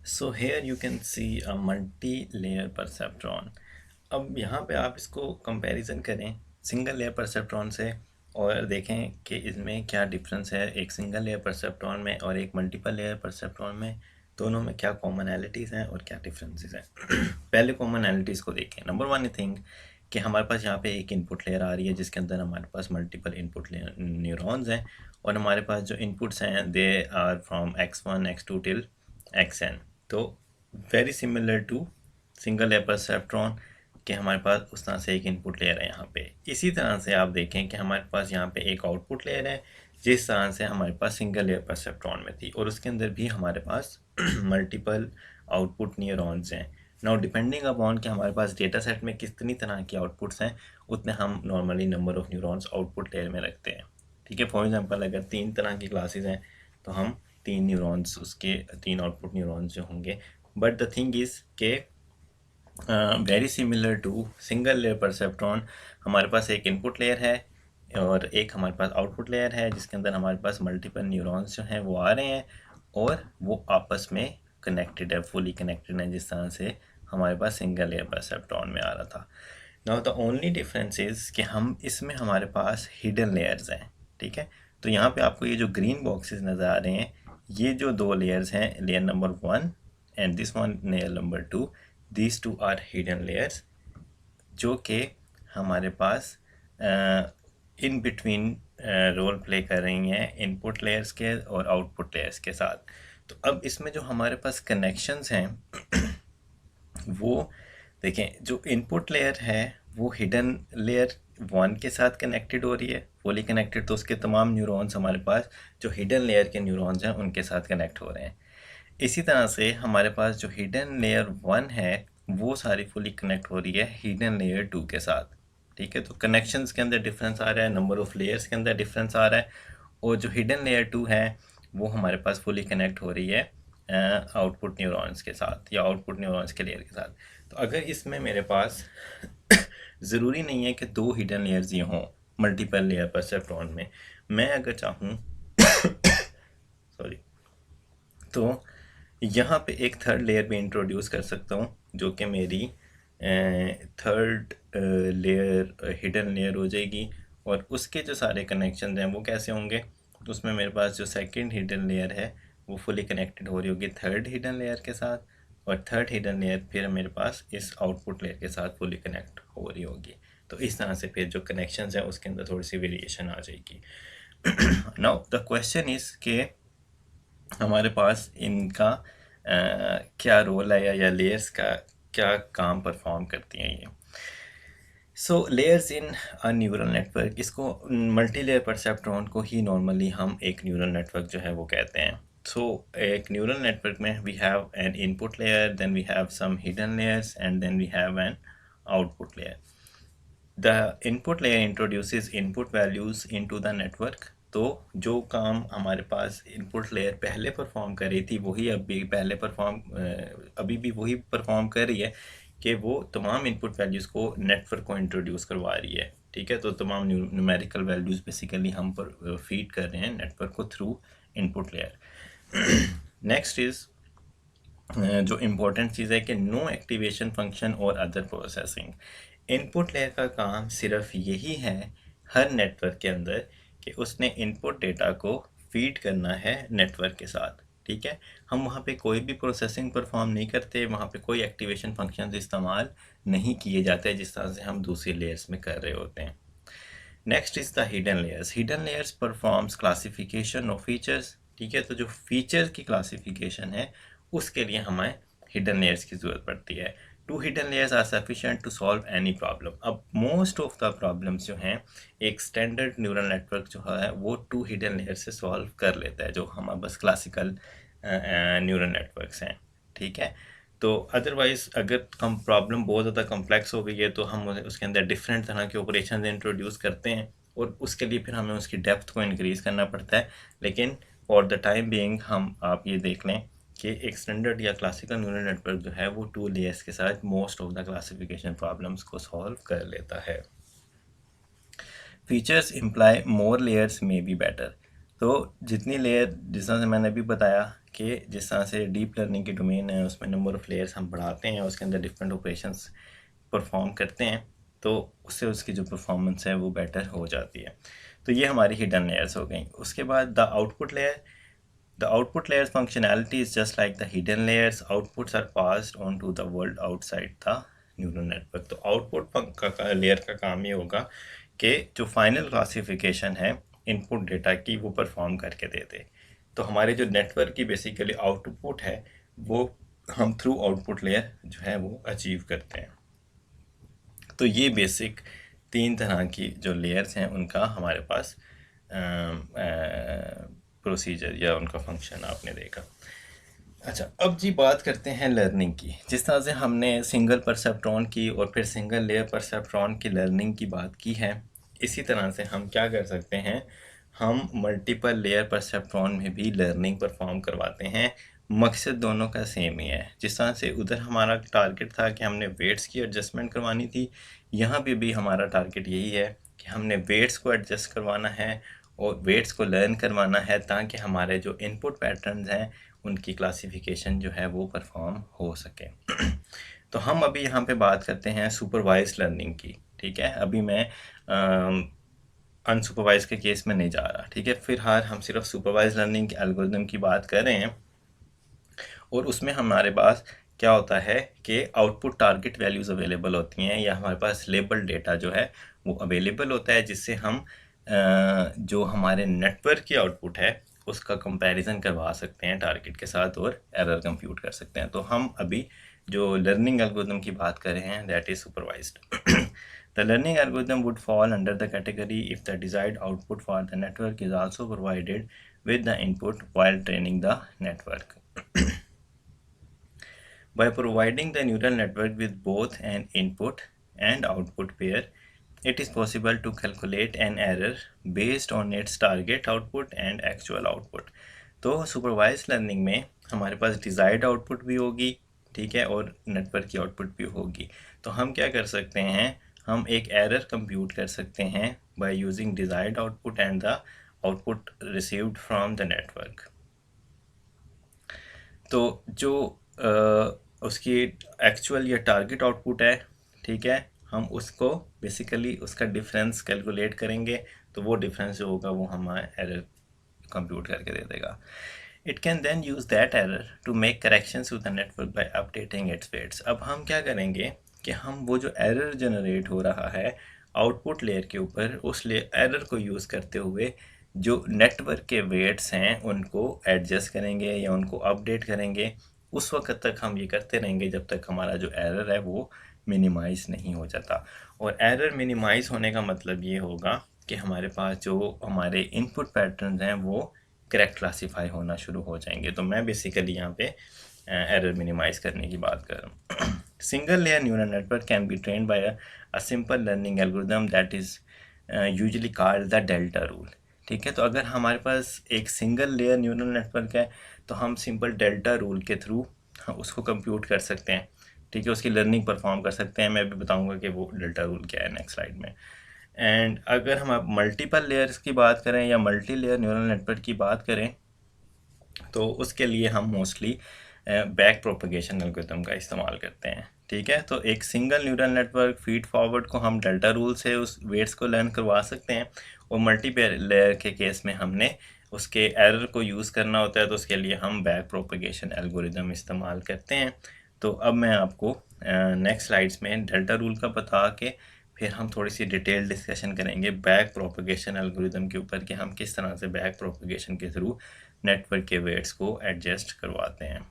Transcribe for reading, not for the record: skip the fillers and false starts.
So here you can see a multi-layer perceptron. अब यहाँ पे आप इसको कंपैरिजन करें सिंगल लेयर परसेप्ट्रॉन से और देखें कि इसमें क्या डिफरेंस है एक सिंगल लेयर परसेप्ट्रॉन में और एक मल्टीपल लेयर परसेप्ट्रॉन में। दोनों में क्या कॉमनैलिटीज़ हैं और क्या डिफरेंसेस हैं। पहले कॉमनैलिटीज़ को देखें। नंबर वन थिंग कि हमारे पास यहाँ पे एक इनपुट लेयर आ रही है जिसके अंदर हमारे पास मल्टीपल इनपुट न्यूरॉन्स हैं और हमारे पास जो इनपुट्स हैं they are from x1 x2 till xn। तो very similar to single layer perceptron कि हमारे पास उस तरह से एक इनपुट लेयर है यहाँ पे। इसी तरह से आप देखें कि हमारे पास यहाँ पे एक आउटपुट लेयर है जिस तरह से हमारे पास सिंगल लेयर परसेप्ट्रॉन में थी और उसके अंदर भी हमारे पास मल्टीपल आउटपुट न्यूरॉन्स हैं। नाउ डिपेंडिंग अपॉन कि हमारे पास डेटा सेट में कितनी तरह की आउटपुट्स हैं उतने हम normally number of neurons output layer में रखते हैं। ठीक है, फॉर एग्जांपल अगर 3 तरह की क्लासेस हैं तो हम 3 न्यूरॉन्स उसके 3 आउटपुट न्यूरॉन्स जो होंगे। बट द थिंग इज़ के very similar to single layer perceptron हमारे पास एक इनपुट लेयर है और एक हमारे पास आउटपुट लेयर है जिसके अंदर हमारे पास मल्टीपल न्यूरॉन्स जो हैं वो आ रहे हैं और वो आपस में कनेक्टेड है, फुली कनेक्टेड है जिस तरह से हमारे पास सिंगल लेयर परसेप्ट्रॉन में आ रहा था। Now the only difference is कि हम इसमें हमारे पास हिडन लेयर्स हैं। ठीक है, तो यहाँ पे आपको ये जो ग्रीन बॉक्सेस नज़र आ रहे हैं ये जो 2 लेयर्स हैं, layer number 1 and this one layer number 2, these 2 are hidden layers जो कि हमारे पास इन बिटवीन रोल प्ले कर रही हैं इनपुट लेयर्स के और आउटपुट लेयर्स के साथ। तो अब इसमें जो हमारे पास कनेक्शंस हैं वो देखें, जो इनपुट लेयर है वो हिडन लेयर 1 के साथ कनेक्टेड हो रही है, फुली कनेक्टेड, तो उसके तमाम न्यूरॉन्स हमारे पास जो हिडन लेयर के न्यूरॉन्स हैं उनके साथ कनेक्ट हो रहे हैं। इसी तरह से हमारे पास जो हिडन लेयर 1 है वो सारी फुली कनेक्ट हो रही है हिडन लेयर 2 के साथ। ठीक है, तो कनेक्शंस के अंदर डिफरेंस आ रहा है, नंबर ऑफ़ लेयर्स के अंदर डिफरेंस आ रहा है और जो हिडन लेयर 2 है वो हमारे पास फुली कनेक्ट हो रही है आउटपुट न्यूरॉन्स के साथ या आउटपुट न्यूरॉन्स के लेयर के साथ। तो अगर इसमें मेरे पास ज़रूरी नहीं है कि 2 हिडन लेयर्स ही हों मल्टीपल लेयर परसेप्ट्रॉन में, मैं अगर चाहूँ सॉरी तो यहाँ पे एक थर्ड लेयर भी इंट्रोड्यूस कर सकता हूँ जो कि मेरी थर्ड लेयर हिडन लेयर हो जाएगी और उसके जो सारे कनेक्शन हैं वो कैसे होंगे। तो उसमें मेरे पास जो सेकंड हिडन लेयर है वो फुली कनेक्टेड हो रही होगी थर्ड हिडन लेयर के साथ और थर्ड हिडन लेयर फिर मेरे पास इस आउटपुट लेयर के साथ फुली कनेक्ट हो रही होगी। तो इस तरह से फिर जो कनेक्शंस हैं उसके अंदर थोड़ी सी वेरिएशन आ जाएगी। नाउ द क्वेश्चन इज़ के हमारे पास इनका क्या रोल है या लेयर्स का क्या काम परफॉर्म करती हैं ये। So layers in a neural network, इसको मल्टी लेयर परसेप्ट्रॉन को ही नॉर्मली हम एक न्यूरल नेटवर्क जो है वो कहते हैं। सो एक न्यूरल नेटवर्क में we have an input layer, then we have some hidden layers and then we have an output layer. The input layer introduces input values into the network. तो जो काम हमारे पास इनपुट लेयर पहले perform कर रही थी वही अभी भी वही परफॉर्म कर रही है कि वो तमाम इनपुट वैल्यूज़ को नेटवर्क को इंट्रोड्यूस करवा रही है। ठीक है, तो तमाम न्यूमेरिकल वैल्यूज़ बेसिकली हम पर फीड कर रहे हैं नेटवर्क को through input layer. Next is जो इम्पोर्टेंट चीज़ है कि नो एक्टिवेशन फंक्शन और अदर प्रोसेसिंग। इनपुट लेयर का काम सिर्फ यही है हर नेटवर्क के अंदर कि उसने इनपुट डेटा को फीड करना है नेटवर्क के साथ। ठीक है, हम वहाँ पे कोई भी प्रोसेसिंग परफॉर्म नहीं करते, वहाँ पे कोई एक्टिवेशन फंक्शंस इस्तेमाल नहीं किए जाते जिस तरह से हम दूसरी लेयर्स में कर रहे होते हैं। Next is the hidden layers. Hidden layers performs classification of features. ठीक है, तो जो फीचर की क्लासिफिकेशन है उसके लिए हमें हिडन लेयर्स की ज़रूरत पड़ती है। 2 hidden layers are sufficient to solve any problem. अब मोस्ट ऑफ द प्रॉब्लम्स जो हैं एक स्टैंडर्ड न्यूरल नेटवर्क जो है वो 2 हिडन लेयर से सॉल्व कर लेता है, जो हमारे बस क्लासिकल न्यूरल नेटवर्क्स हैं। ठीक है, तो अदरवाइज़ अगर हम प्रॉब्लम बहुत ज़्यादा कम्प्लेक्स हो गई है तो हम उसके अंदर डिफरेंट तरह के ऑपरेशन इंट्रोड्यूस करते हैं और उसके लिए फिर हमें उसकी डेप्थ को इंक्रीज़ करना पड़ता है। लेकिन फॉर द टाइम बीइंग आप ये देख लें कि एक स्टैंडर्ड या क्लासिकल न्यूरल नेटवर्क जो है वो 2 लेयर्स के साथ most of the classification problems को सॉल्व कर लेता है। Features imply more layers may be better. तो जितनी लेयर, जिस तरह से मैंने अभी बताया कि जिस तरह से डीप लर्निंग की डोमेन है उसमें नंबर ऑफ़ लेयर्स हम बढ़ाते हैं, उसके अंदर डिफरेंट ऑपरेशंस परफॉर्म करते हैं, तो उससे उसकी जो परफॉर्मेंस है वो बेटर हो जाती है। तो ये हमारी हिडन लेयर्स हो गई। उसके बाद the output layer, the output layer's functionality is just like the hidden layers. Outputs are passed on to the world outside the neural network. तो आउटपुट लेयर का काम ये होगा कि जो फाइनल क्लासिफिकेशन है इनपुट डेटा की वो परफॉर्म करके दे दे। तो हमारे जो नेटवर्क की बेसिकली आउटपुट है वो हम थ्रू आउटपुट लेयर जो है वो अचीव करते हैं। तो ये बेसिक 3 तरह की जो लेयर्स हैं उनका हमारे पास प्रोसीजर या उनका फंक्शन आपने देखा। अच्छा, अब जी बात करते हैं लर्निंग की। जिस तरह से हमने सिंगल परसेप्ट्रॉन की और फिर सिंगल लेयर परसेप्ट्रॉन की लर्निंग की बात की है, इसी तरह से हम क्या कर सकते हैं, हम मल्टीपल लेयर परसेप्ट्रॉन में भी लर्निंग परफॉर्म करवाते हैं। मकसद दोनों का सेम ही है। जिस तरह से उधर हमारा टारगेट था कि हमने वेट्स की एडजस्टमेंट करवानी थी, यहाँ पे भी हमारा टारगेट यही है कि हमने वेट्स को एडजस्ट करवाना है और वेट्स को लर्न करवाना है, ताकि हमारे जो इनपुट पैटर्न्स हैं उनकी क्लासिफिकेशन जो है वो परफॉर्म हो सके। तो हम अभी यहाँ पे बात करते हैं सुपरवाइज्ड लर्निंग की। ठीक है, अभी मैं अनसुपरवाइज के केस में नहीं जा रहा। ठीक है, फिलहाल हम सिर्फ सुपरवाइज लर्निंग के एल्गोरिदम की बात कर रहे हैं। और उसमें हमारे पास क्या होता है कि आउटपुट टारगेट वैल्यूज़ अवेलेबल होती हैं, या हमारे पास लेबल डेटा जो है वो अवेलेबल होता है, जिससे हम जो हमारे नेटवर्क की आउटपुट है उसका कंपैरिजन करवा सकते हैं टारगेट के साथ और एरर कंप्यूट कर सकते हैं। तो हम अभी जो लर्निंग एल्गोरिदम की बात कर रहे हैं that is supervised. The learning algorithm would fall under the category if the desired output for the network is also provided with the input while training the network. By providing the neural network with both an input and output pair, it is possible to calculate an error based on its target output and actual output. तो supervised learning में हमारे पास desired output भी होगी, ठीक है, और network की output भी होगी। तो हम क्या कर सकते हैं, हम एक एरर कंप्यूट कर सकते हैं by using desired output and the output received from the network. तो जो उसकी एक्चुअल या टारगेट आउटपुट है, ठीक है, हम उसको बेसिकली उसका डिफरेंस कैलकुलेट करेंगे, तो वो डिफरेंस जो होगा वो हमारा एरर कंप्यूट करके दे देगा। It can then use that error to make corrections to the network by updating its weights. अब हम क्या करेंगे कि हम वो जो एरर जनरेट हो रहा है आउटपुट लेयर के ऊपर, उस एरर को यूज़ करते हुए जो नेटवर्क के वेट्स हैं उनको एडजस्ट करेंगे या उनको अपडेट करेंगे। उस वक्त तक हम ये करते रहेंगे जब तक हमारा जो एरर है वो मिनिमाइज़ नहीं हो जाता। और एरर मिनिमाइज़ होने का मतलब ये होगा कि हमारे पास जो हमारे इनपुट पैटर्न्स हैं वो करेक्ट क्लासीफाई होना शुरू हो जाएंगे। तो मैं बेसिकली यहाँ पे एरर मिनिमाइज़ करने की बात कर रहा हूँ। Single layer neural network can be train by a simple learning algorithm that is usually called the delta rule. ठीक है, तो अगर हमारे पास एक सिंगल लेयर न्यूरल नेटवर्क है तो हम सिंपल डेल्टा रूल के थ्रू उसको कंप्यूट कर सकते हैं। ठीक है, उसकी लर्निंग परफॉर्म कर सकते हैं। मैं भी बताऊंगा कि वो डेल्टा रूल क्या है नेक्स्ट स्लाइड में। एंड अगर हम मल्टीपल लेयर्स की बात करें या मल्टी लेयर न्यूरल नेटवर्क की बात करें तो उसके लिए हम मोस्टली बैक प्रोपगेशन एल्गोरिथम का इस्तेमाल करते हैं। ठीक है, तो एक single neural network feed forward को हम डेल्टा रूल से उस वेट्स को लर्न करवा सकते हैं, और मल्टी लेयर के केस में हमने उसके एरर को यूज़ करना होता है, तो उसके लिए हम बैक प्रोपगेशन एल्गोरिथम इस्तेमाल करते हैं। तो अब मैं आपको नेक्स्ट स्लाइड्स में डेल्टा रूल का बता के फिर हम थोड़ी सी डिटेल डिस्कशन करेंगे बैक प्रोपगेशन एल्गोरिथम के ऊपर कि हम किस तरह से बैक प्रोपगेशन के थ्रू नेटवर्क के वेट्स को एडजस्ट करवाते हैं।